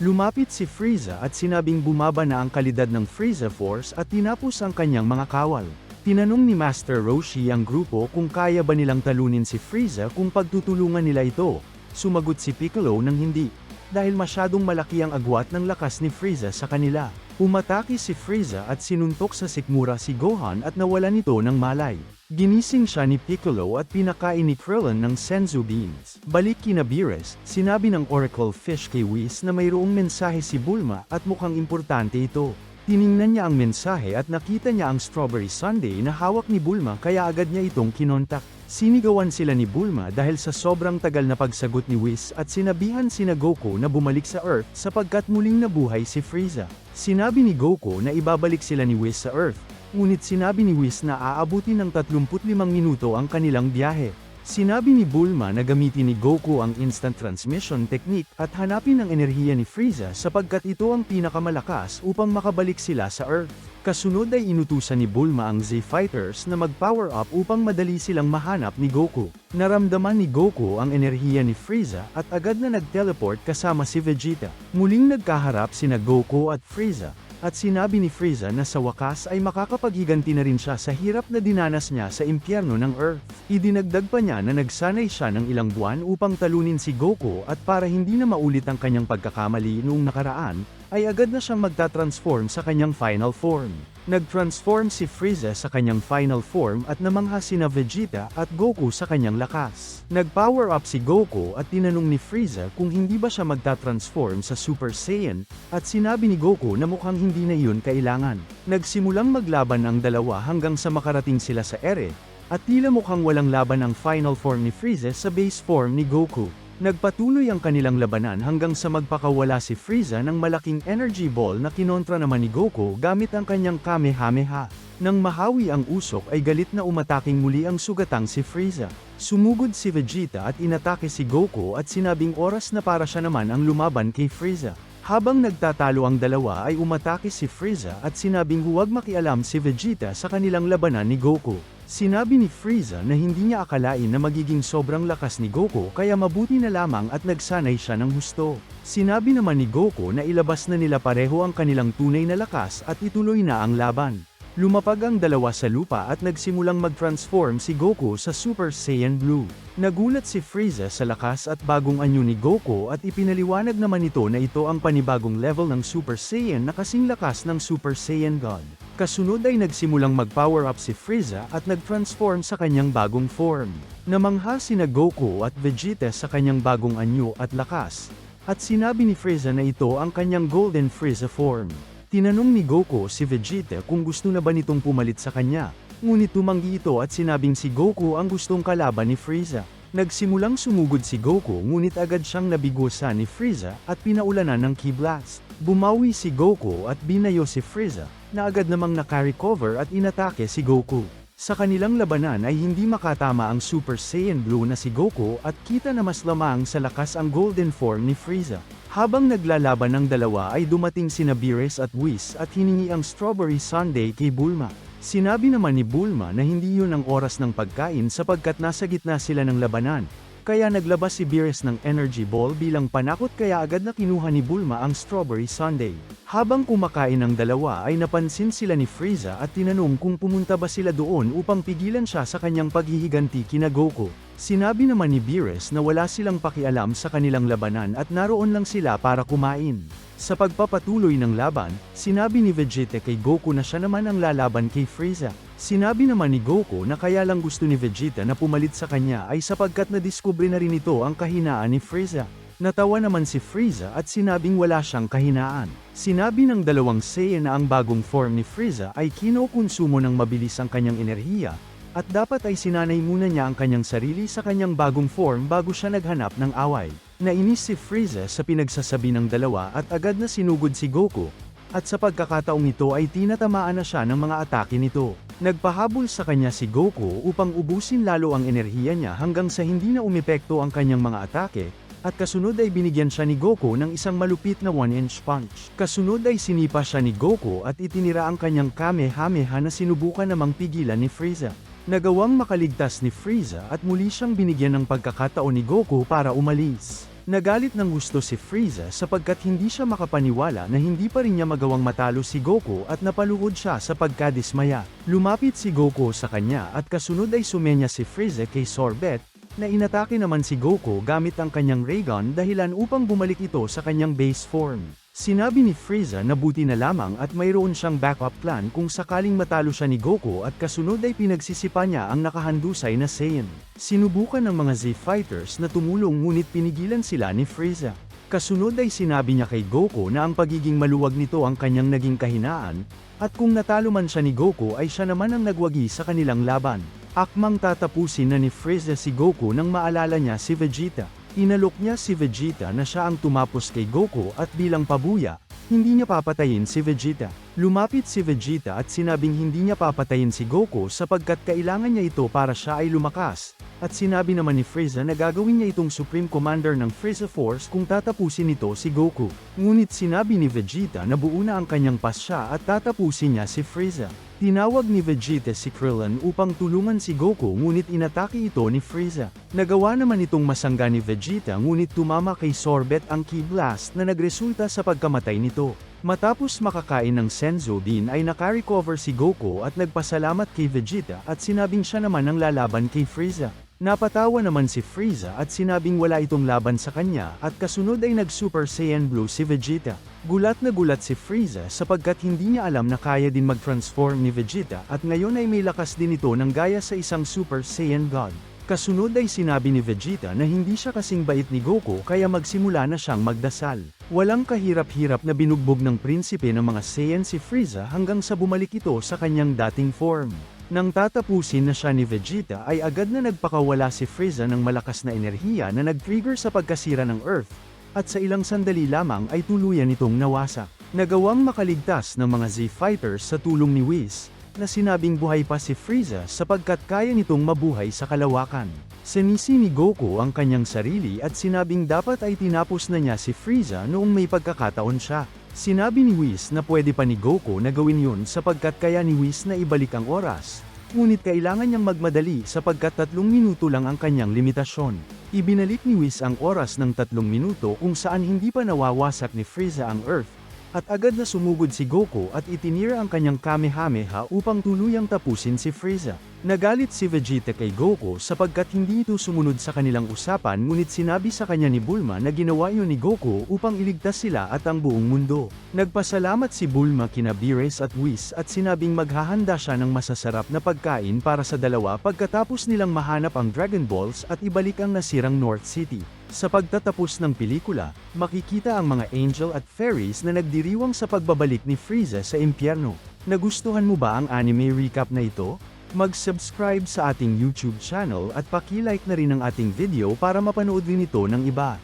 Lumapit si Frieza at sinabing bumaba na ang kalidad ng Frieza Force at tinapos ang kanyang mga kawal. Tinanong ni Master Roshi ang grupo kung kaya ba nilang talunin si Frieza kung pagtutulungan nila ito. Sumagot si Piccolo ng hindi, dahil masyadong malaki ang agwat ng lakas ni Frieza sa kanila. Umatake si Frieza at sinuntok sa sikmura si Gohan at nawalan ito ng malay. Ginising siya ni Piccolo at pinakain ni Krillin ng Senzu Beans. Balik kina Beerus, sinabi ng Oracle Fish kay Whis na mayroong mensahe si Bulma at mukhang importante ito. Tiningnan niya ang mensahe at nakita niya ang strawberry sundae na hawak ni Bulma kaya agad niya itong kinontak. Sinigawan sila ni Bulma dahil sa sobrang tagal na pagsagot ni Whis at sinabihan sina Goku na bumalik sa Earth sapagkat muling nabuhay si Frieza. Sinabi ni Goku na ibabalik sila ni Whis sa Earth, ngunit sinabi ni Whis na aabutin ng 35 minuto ang kanilang biyahe. Sinabi ni Bulma na gamitin ni Goku ang instant transmission technique at hanapin ang enerhiya ni Frieza sapagkat ito ang pinakamalakas upang makabalik sila sa Earth. Kasunod ay inutusan ni Bulma ang Z-Fighters na mag-power up upang madali silang mahanap ni Goku. Naramdaman ni Goku ang enerhiya ni Frieza at agad na nag-teleport kasama si Vegeta. Muling nagkaharap sina Goku at Frieza. At sinabi ni Frieza na sa wakas ay makakapaghiganti na rin siya sa hirap na dinanas niya sa impyerno ng Earth. Idinagdag pa niya na nagsanay siya ng ilang buwan upang talunin si Goku at para hindi na maulit ang kanyang pagkakamali noong nakaraan, ay agad na siyang magta-transform sa kanyang final form. Nag-transform si Frieza sa kanyang final form at namangha sina Vegeta at Goku sa kanyang lakas. Nag-power up si Goku at tinanong ni Frieza kung hindi ba siya magta-transform sa Super Saiyan, at sinabi ni Goku na mukhang hindi na iyon kailangan. Nagsimulang maglaban ang dalawa hanggang sa makarating sila sa ere, at tila mukhang walang laban ang final form ni Frieza sa base form ni Goku. Nagpatuloy ang kanilang labanan hanggang sa magpakawala si Frieza ng malaking energy ball na kinontra naman ni Goku gamit ang kanyang Kamehameha. Nang mahawi ang usok ay galit na umataking muli ang sugatang si Frieza. Sumugod si Vegeta at inatake si Goku at sinabing oras na para siya naman ang lumaban kay Frieza. Habang nagtatalo ang dalawa ay umatake si Frieza at sinabing huwag makialam si Vegeta sa kanilang labanan ni Goku. Sinabi ni Frieza na hindi niya akalain na magiging sobrang lakas ni Goku kaya mabuti na lamang at nagsanay siya ng husto. Sinabi naman ni Goku na ilabas na nila pareho ang kanilang tunay na lakas at ituloy na ang laban. Lumapag ang dalawa sa lupa at nagsimulang mag-transform si Goku sa Super Saiyan Blue. Nagulat si Frieza sa lakas at bagong anyo ni Goku at ipinaliwanag naman ito na ito ang panibagong level ng Super Saiyan na kasing lakas ng Super Saiyan God. Kasunod ay nagsimulang mag-power up si Frieza at nag-transform sa kanyang bagong form. Namangha sina Goku at Vegeta sa kanyang bagong anyo at lakas, at sinabi ni Frieza na ito ang kanyang Golden Frieza form. Tinanong ni Goku si Vegeta kung gusto na ba nitong pumalit sa kanya, ngunit tumanggi ito at sinabing si Goku ang gustong kalaban ni Frieza. Nagsimulang sumugod si Goku ngunit agad siyang nabigusan ni Frieza at pinaulanan ng Ki Blast. Bumawi si Goku at binayo si Frieza, na agad namang na-carry cover at inatake si Goku. Sa kanilang labanan ay hindi makatama ang Super Saiyan Blue na si Goku at kita na mas lamang sa lakas ang Golden Form ni Frieza. Habang naglalaban ng dalawa ay dumating sina Beerus at Whis at hiningi ang strawberry sundae kay Bulma. Sinabi naman ni Bulma na hindi yun ang oras ng pagkain sapagkat nasa gitna sila ng labanan. Kaya naglabas si Beerus ng energy ball bilang panakot kaya agad na kinuha ni Bulma ang strawberry sundae. Habang kumakain ang dalawa ay napansin sila ni Frieza at tinanong kung pumunta ba sila doon upang pigilan siya sa kanyang paghihiganti kina Goku. Sinabi naman ni Beerus na wala silang pakialam sa kanilang labanan at naroon lang sila para kumain. Sa pagpapatuloy ng laban, sinabi ni Vegeta kay Goku na siya naman ang lalaban kay Frieza. Sinabi naman ni Goku na kaya lang gusto ni Vegeta na pumalit sa kanya ay sapagkat nadiskubre na rin ito ang kahinaan ni Frieza. Natawa naman si Frieza at sinabing wala siyang kahinaan. Sinabi ng dalawang Saiyan na ang bagong form ni Frieza ay kinokonsumo ng mabilis ang kanyang enerhiya, at dapat ay sinanay muna niya ang kanyang sarili sa kanyang bagong form bago siya naghanap ng away. Nainis si Frieza sa pinagsasabi ng dalawa at agad na sinugod si Goku, at sa pagkakataong ito ay tinatamaan na siya ng mga atake nito. Nagpahabol sa kanya si Goku upang ubusin lalo ang enerhiya niya hanggang sa hindi na umepekto ang kanyang mga atake, at kasunod ay binigyan siya ni Goku ng isang malupit na 1-inch punch. Kasunod ay sinipa siya ni Goku at itinira ang kanyang Kamehameha na sinubukan namang pigilan ni Frieza. Nagawang makaligtas ni Frieza at muli siyang binigyan ng pagkakataon ni Goku para umalis. Nagalit ng gusto si Frieza sapagkat hindi siya makapaniwala na hindi pa rin niya magawang matalo si Goku at napaluhod siya sa pagkadismaya. Lumapit si Goku sa kanya at kasunod ay sumenya si Frieza kay Sorbet, na inatake naman si Goku gamit ang kanyang ray gun dahilan upang bumalik ito sa kanyang base form. Sinabi ni Frieza na buti na lamang at mayroon siyang backup plan kung sakaling matalo siya ni Goku at kasunod ay pinagsisipa niya ang nakahandusay na Saiyan. Sinubukan ng mga Z-Fighters na tumulong ngunit pinigilan sila ni Frieza. Kasunod ay sinabi niya kay Goku na ang pagiging maluwag nito ang kanyang naging kahinaan, at kung natalo man siya ni Goku ay siya naman ang nagwagi sa kanilang laban. Akmang tatapusin na ni Frieza si Goku nang maalala niya si Vegeta. Inalok niya si Vegeta na siya ang tumapos kay Goku at bilang pabuya, hindi niya papatayin si Vegeta. Lumapit si Vegeta at sinabing hindi niya papatayin si Goku sapagkat kailangan niya ito para siya ay lumakas. At sinabi naman ni Frieza na gagawin niya itong Supreme Commander ng Frieza Force kung tatapusin ito si Goku. Ngunit sinabi ni Vegeta na buo na ang kanyang pasya at tatapusin niya si Frieza. Tinawag ni Vegeta si Krillin upang tulungan si Goku ngunit inatake ito ni Frieza. Nagawa naman itong masangga ni Vegeta ngunit tumama kay Sorbet ang Ki Blast na nagresulta sa pagkamatay nito. Matapos makakain ng Senzu Bean ay nakarecover si Goku at nagpasalamat kay Vegeta at sinabing siya naman ang lalaban kay Frieza. Napatawa naman si Frieza at sinabing wala itong laban sa kanya at kasunod ay nag-Super Saiyan Blue si Vegeta. Gulat na gulat si Frieza sapagkat hindi niya alam na kaya din mag-transform ni Vegeta at ngayon ay may lakas din ito ng gaya sa isang Super Saiyan God. Kasunod ay sinabi ni Vegeta na hindi siya kasing bait ni Goku kaya magsimula na siyang magdasal. Walang kahirap-hirap na binugbog ng prinsipe ng mga Saiyan si Frieza hanggang sa bumalik ito sa kanyang dating form. Nang tatapusin na siya ni Vegeta ay agad na nagpakawala si Frieza ng malakas na enerhiya na nag-trigger sa pagkasira ng Earth, at sa ilang sandali lamang ay tuluyan itong nawasak. Nagawang makaligtas ng mga Z-Fighters sa tulong ni Whis, na sinabing buhay pa si Frieza sapagkat kaya nitong mabuhay sa kalawakan. Sinisi ni Goku ang kanyang sarili at sinabing dapat ay tinapos na niya si Frieza noong may pagkakataon siya. Sinabi ni Whis na pwede pa ni Goku na gawin yun sapagkat kaya ni Whis na ibalik ang oras. Ngunit kailangan niyang magmadali sapagkat 3 minuto lang ang kanyang limitasyon. Ibinalik ni Whis ang oras ng 3 minuto kung saan hindi pa nawawasak ni Frieza ang Earth. At agad na sumugod si Goku at itinira ang kanyang Kamehameha upang tuluyang tapusin si Frieza. Nagalit si Vegeta kay Goku sapagkat hindi ito sumunod sa kanilang usapan ngunit sinabi sa kanya ni Bulma na ginawa iyon ni Goku upang iligtas sila at ang buong mundo. Nagpasalamat si Bulma kina Beerus at Whis at sinabing maghahanda siya ng masasarap na pagkain para sa dalawa pagkatapos nilang mahanap ang Dragon Balls at ibalik ang nasirang North City. Sa pagtatapos ng pelikula, makikita ang mga angel at fairies na nagdiriwang sa pagbabalik ni Frieza sa impyerno. Nagustuhan mo ba ang anime recap na ito? Mag-subscribe sa ating YouTube channel at paki-like na rin ang ating video para mapanood din ito ng iba.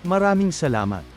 Maraming salamat!